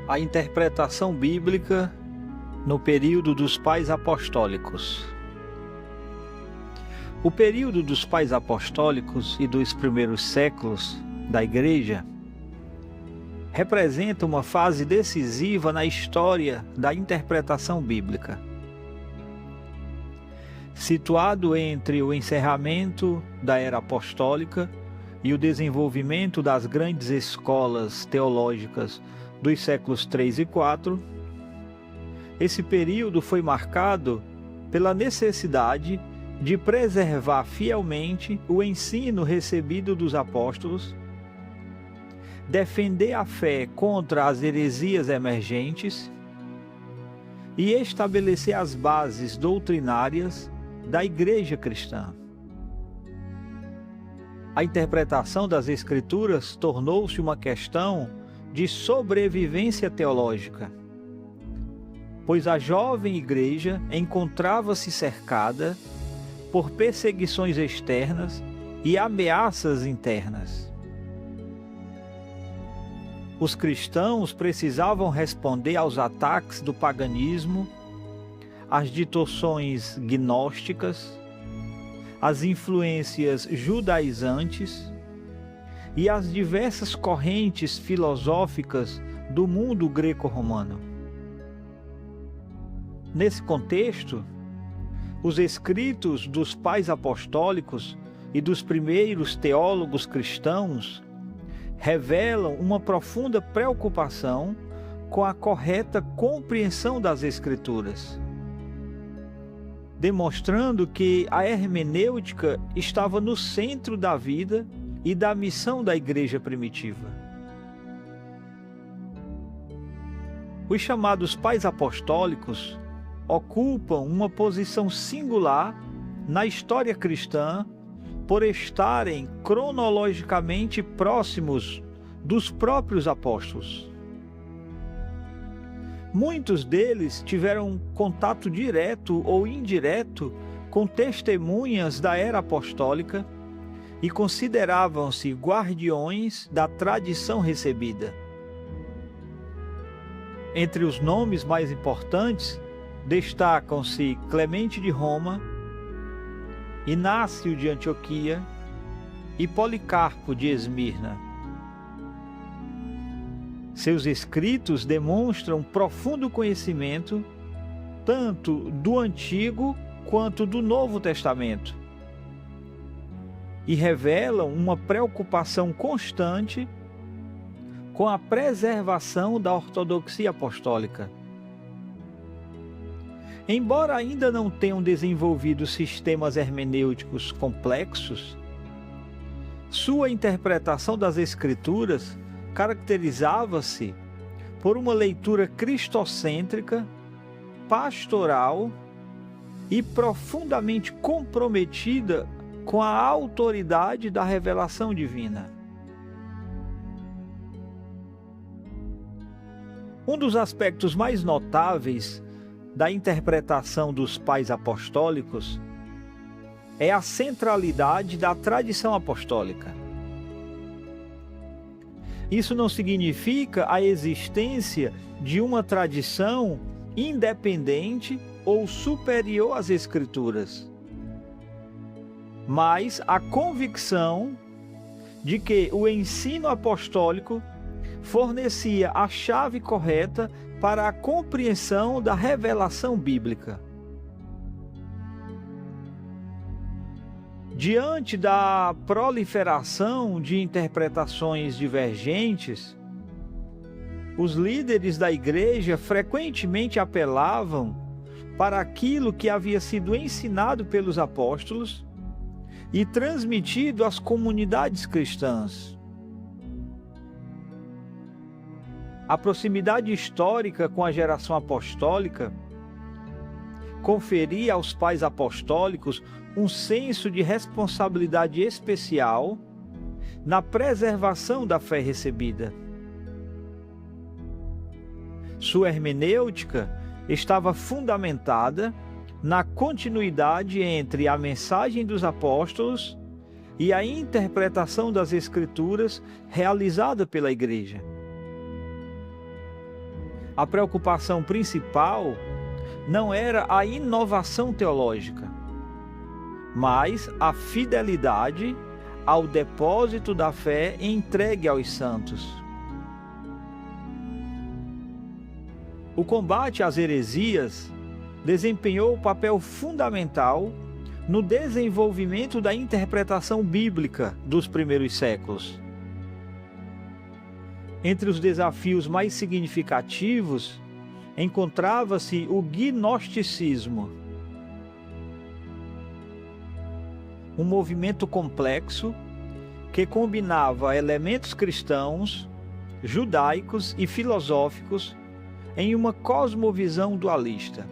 A interpretação bíblica no período dos pais apostólicos. O período dos pais apostólicos e dos primeiros séculos da Igreja representa uma fase decisiva na história da interpretação bíblica. Situado entre o encerramento da era apostólica e o desenvolvimento das grandes escolas teológicas dos séculos 3 e 4, esse período foi marcado pela necessidade de preservar fielmente o ensino recebido dos apóstolos, defender a fé contra as heresias emergentes e estabelecer as bases doutrinárias da Igreja cristã. A interpretação das Escrituras tornou-se uma questão de sobrevivência teológica, pois a jovem igreja encontrava-se cercada por perseguições externas e ameaças internas. Os cristãos precisavam responder aos ataques do paganismo, às distorções gnósticas, às influências judaizantes e às diversas correntes filosóficas do mundo greco-romano. Nesse contexto, os escritos dos pais apostólicos e dos primeiros teólogos cristãos revelam uma profunda preocupação com a correta compreensão das Escrituras, demonstrando que a hermenêutica estava no centro da vida e da missão da igreja primitiva. Os chamados pais apostólicos ocupam uma posição singular na história cristã por estarem cronologicamente próximos dos próprios apóstolos. Muitos deles tiveram contato direto ou indireto com testemunhas da era apostólica e consideravam-se guardiões da tradição recebida. Entre os nomes mais importantes destacam-se Clemente de Roma, Inácio de Antioquia e Policarpo de Esmirna. Seus escritos demonstram profundo conhecimento tanto do Antigo quanto do Novo Testamento e revelam uma preocupação constante com a preservação da ortodoxia apostólica. Embora ainda não tenham desenvolvido sistemas hermenêuticos complexos, sua interpretação das Escrituras caracterizava-se por uma leitura cristocêntrica, pastoral e profundamente comprometida com a autoridade da revelação divina. Um dos aspectos mais notáveis da interpretação dos pais apostólicos é a centralidade da tradição apostólica. Isso não significa a existência de uma tradição independente ou superior às Escrituras, mas a convicção de que o ensino apostólico fornecia a chave correta para a compreensão da revelação bíblica. Diante da proliferação de interpretações divergentes, os líderes da igreja frequentemente apelavam para aquilo que havia sido ensinado pelos apóstolos e transmitido às comunidades cristãs. A proximidade histórica com a geração apostólica conferia aos pais apostólicos um senso de responsabilidade especial na preservação da fé recebida. Sua hermenêutica estava fundamentada na continuidade entre a mensagem dos apóstolos e a interpretação das Escrituras realizada pela Igreja. A preocupação principal não era a inovação teológica, mas a fidelidade ao depósito da fé entregue aos santos. O combate às heresias desempenhou um papel fundamental no desenvolvimento da interpretação bíblica dos primeiros séculos. Entre os desafios mais significativos, encontrava-se o gnosticismo, um movimento complexo que combinava elementos cristãos, judaicos e filosóficos em uma cosmovisão dualista.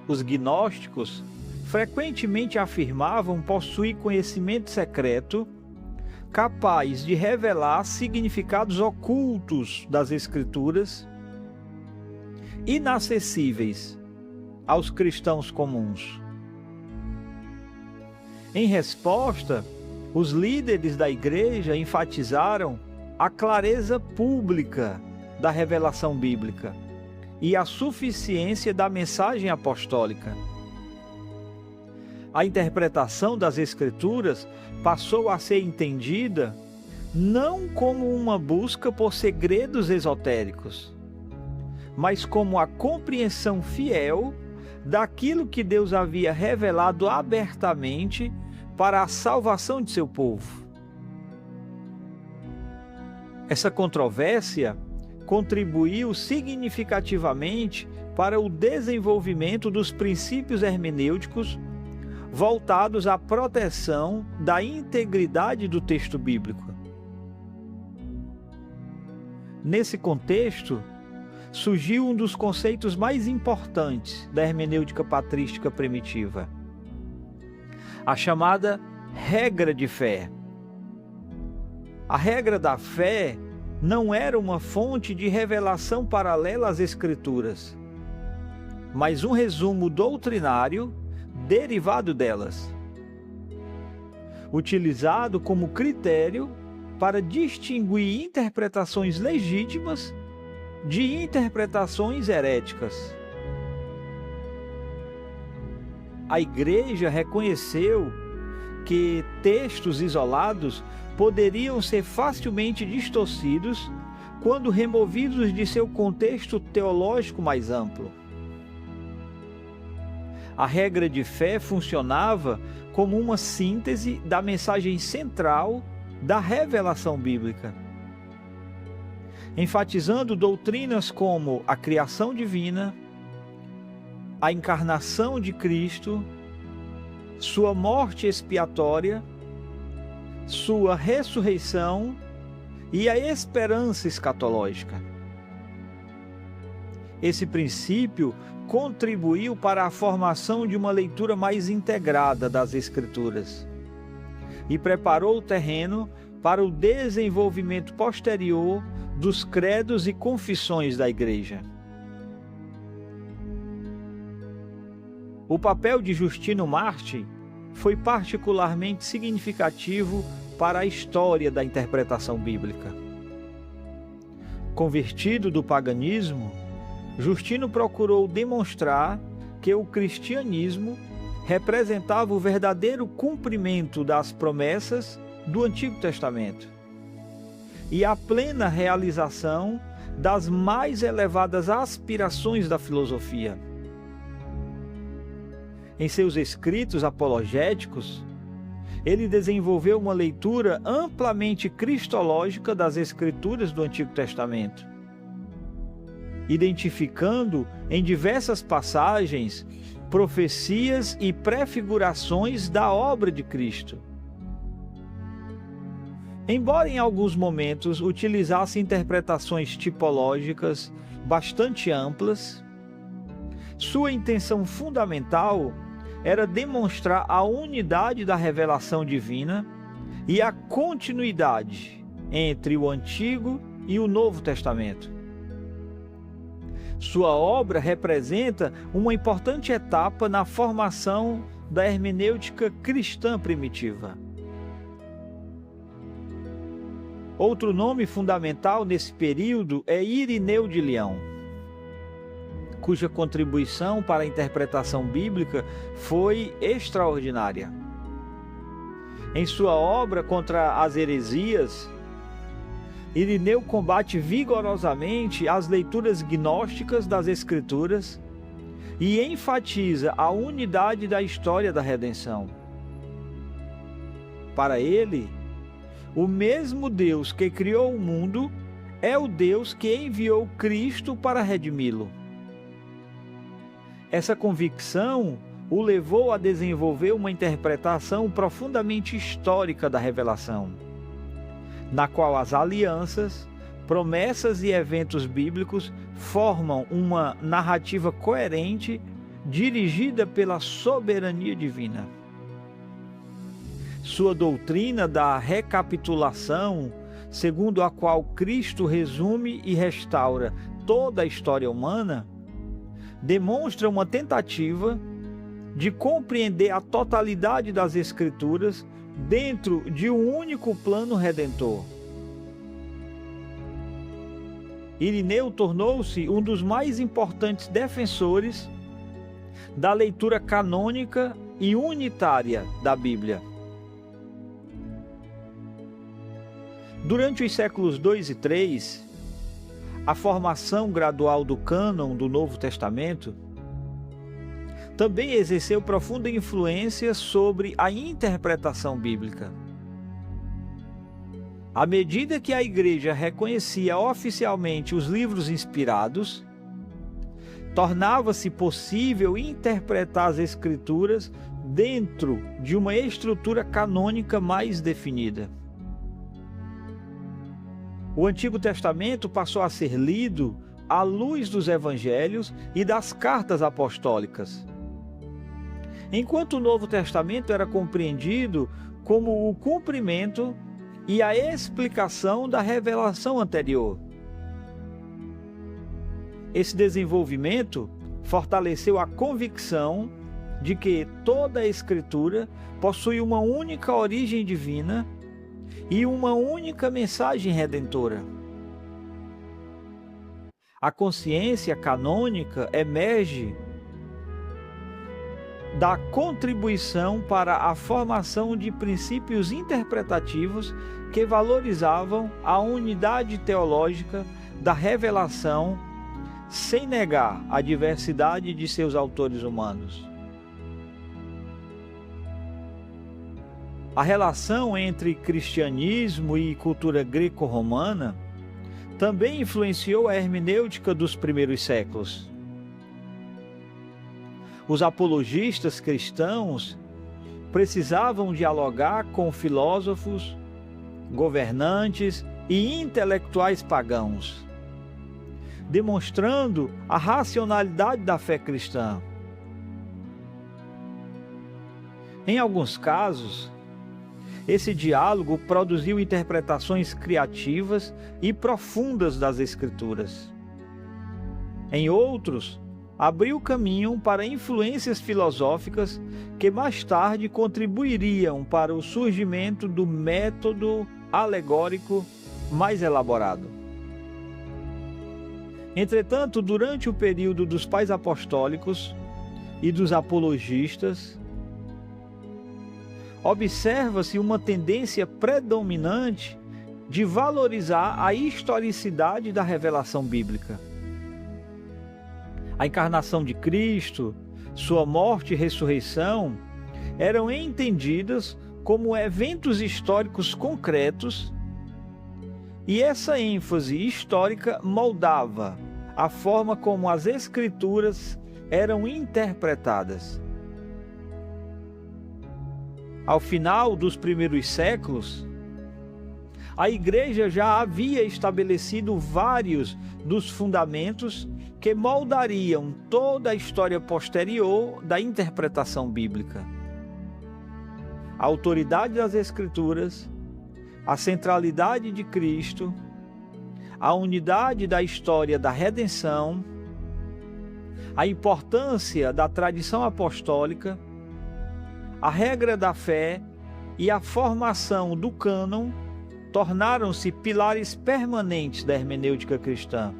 Os gnósticos frequentemente afirmavam possuir conhecimento secreto capaz de revelar significados ocultos das Escrituras, inacessíveis aos cristãos comuns. Em resposta, os líderes da igreja enfatizaram a clareza pública da revelação bíblica e a suficiência da mensagem apostólica. A interpretação das Escrituras passou a ser entendida não como uma busca por segredos esotéricos, mas como a compreensão fiel daquilo que Deus havia revelado abertamente para a salvação de seu povo. Essa controvérsia contribuiu significativamente para o desenvolvimento dos princípios hermenêuticos voltados à proteção da integridade do texto bíblico. Nesse contexto, surgiu um dos conceitos mais importantes da hermenêutica patrística primitiva, a chamada regra de fé. A regra da fé não era uma fonte de revelação paralela às Escrituras, mas um resumo doutrinário derivado delas, utilizado como critério para distinguir interpretações legítimas de interpretações heréticas. A Igreja reconheceu que textos isolados poderiam ser facilmente distorcidos quando removidos de seu contexto teológico mais amplo. A regra de fé funcionava como uma síntese da mensagem central da revelação bíblica, enfatizando doutrinas como a criação divina, a encarnação de Cristo, sua morte expiatória, sua ressurreição e a esperança escatológica. Esse princípio contribuiu para a formação de uma leitura mais integrada das Escrituras e preparou o terreno para o desenvolvimento posterior dos credos e confissões da Igreja. O papel de Justino Mártir foi particularmente significativo para a história da interpretação bíblica. Convertido do paganismo, Justino procurou demonstrar que o cristianismo representava o verdadeiro cumprimento das promessas do Antigo Testamento e a plena realização das mais elevadas aspirações da filosofia. Em seus escritos apologéticos, ele desenvolveu uma leitura amplamente cristológica das Escrituras do Antigo Testamento, identificando em diversas passagens profecias e prefigurações da obra de Cristo. Embora em alguns momentos utilizasse interpretações tipológicas bastante amplas, sua intenção fundamental era demonstrar a unidade da revelação divina e a continuidade entre o Antigo e o Novo Testamento. Sua obra representa uma importante etapa na formação da hermenêutica cristã primitiva. Outro nome fundamental nesse período é Irineu de Leão, cuja contribuição para a interpretação bíblica foi extraordinária. Em sua obra contra as heresias, Irineu combate vigorosamente as leituras gnósticas das Escrituras e enfatiza a unidade da história da redenção. Para ele, o mesmo Deus que criou o mundo é o Deus que enviou Cristo para redimi-lo. Essa convicção o levou a desenvolver uma interpretação profundamente histórica da revelação, na qual as alianças, promessas e eventos bíblicos formam uma narrativa coerente dirigida pela soberania divina. Sua doutrina da recapitulação, segundo a qual Cristo resume e restaura toda a história humana, demonstra uma tentativa de compreender a totalidade das Escrituras dentro de um único plano redentor. Irineu tornou-se um dos mais importantes defensores da leitura canônica e unitária da Bíblia. Durante os séculos II e III, a formação gradual do cânon do Novo Testamento também exerceu profunda influência sobre a interpretação bíblica. À medida que a Igreja reconhecia oficialmente os livros inspirados, tornava-se possível interpretar as Escrituras dentro de uma estrutura canônica mais definida. O Antigo Testamento passou a ser lido à luz dos Evangelhos e das cartas apostólicas, enquanto o Novo Testamento era compreendido como o cumprimento e a explicação da revelação anterior. Esse desenvolvimento fortaleceu a convicção de que toda a Escritura possui uma única origem divina e uma única mensagem redentora. A consciência canônica emerge da contribuição para a formação de princípios interpretativos que valorizavam a unidade teológica da revelação sem negar a diversidade de seus autores humanos. A relação entre cristianismo e cultura greco-romana também influenciou a hermenêutica dos primeiros séculos. Os apologistas cristãos precisavam dialogar com filósofos, governantes e intelectuais pagãos, demonstrando a racionalidade da fé cristã. Em alguns casos, esse diálogo produziu interpretações criativas e profundas das Escrituras. Em outros, abriu caminho para influências filosóficas que mais tarde contribuiriam para o surgimento do método alegórico mais elaborado. Entretanto, durante o período dos pais apostólicos e dos apologistas, observa-se uma tendência predominante de valorizar a historicidade da revelação bíblica. A encarnação de Cristo, sua morte e ressurreição eram entendidas como eventos históricos concretos, e essa ênfase histórica moldava a forma como as Escrituras eram interpretadas. Ao final dos primeiros séculos, a Igreja já havia estabelecido vários dos fundamentos que moldariam toda a história posterior da interpretação bíblica. A autoridade das Escrituras, a centralidade de Cristo, a unidade da história da redenção, a importância da tradição apostólica, a regra da fé e a formação do cânon tornaram-se pilares permanentes da hermenêutica cristã.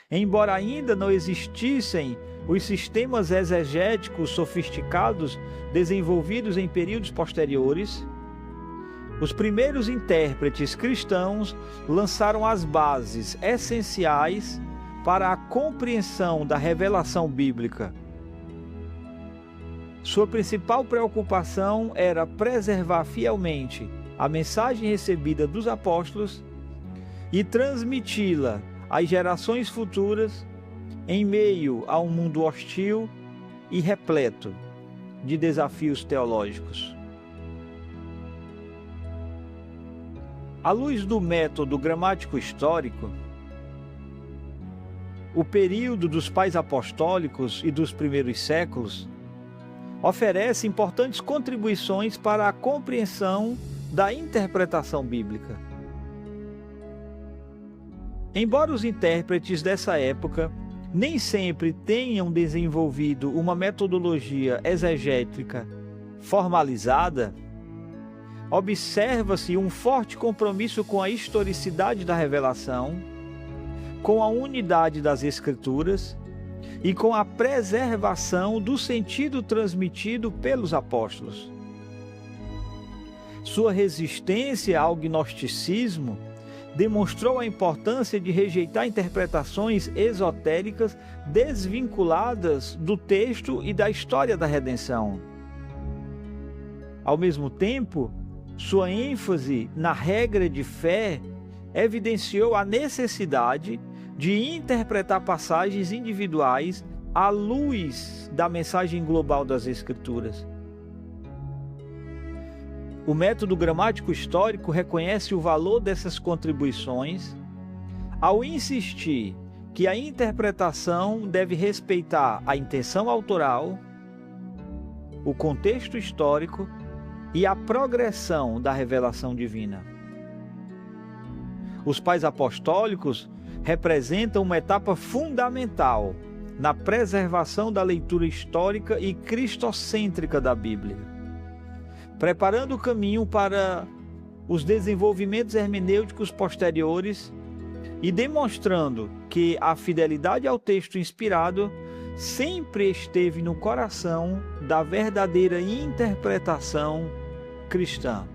Embora ainda não existissem os sistemas exegéticos sofisticados desenvolvidos em períodos posteriores, os primeiros intérpretes cristãos lançaram as bases essenciais para a compreensão da revelação bíblica. Sua principal preocupação era preservar fielmente a mensagem recebida dos apóstolos e transmiti-la às gerações futuras em meio a um mundo hostil e repleto de desafios teológicos. À luz do método gramático histórico, o período dos pais apostólicos e dos primeiros séculos oferece importantes contribuições para a compreensão da interpretação bíblica. Embora os intérpretes dessa época nem sempre tenham desenvolvido uma metodologia exegética formalizada, observa-se um forte compromisso com a historicidade da revelação, com a unidade das Escrituras e com a preservação do sentido transmitido pelos apóstolos. Sua resistência ao gnosticismo demonstrou a importância de rejeitar interpretações esotéricas desvinculadas do texto e da história da redenção. Ao mesmo tempo, sua ênfase na regra de fé evidenciou a necessidade de interpretar passagens individuais à luz da mensagem global das Escrituras. O método gramático histórico reconhece o valor dessas contribuições ao insistir que a interpretação deve respeitar a intenção autoral, o contexto histórico e a progressão da revelação divina. Os pais apostólicos representam uma etapa fundamental na preservação da leitura histórica e cristocêntrica da Bíblia, preparando o caminho para os desenvolvimentos hermenêuticos posteriores e demonstrando que a fidelidade ao texto inspirado sempre esteve no coração da verdadeira interpretação cristã.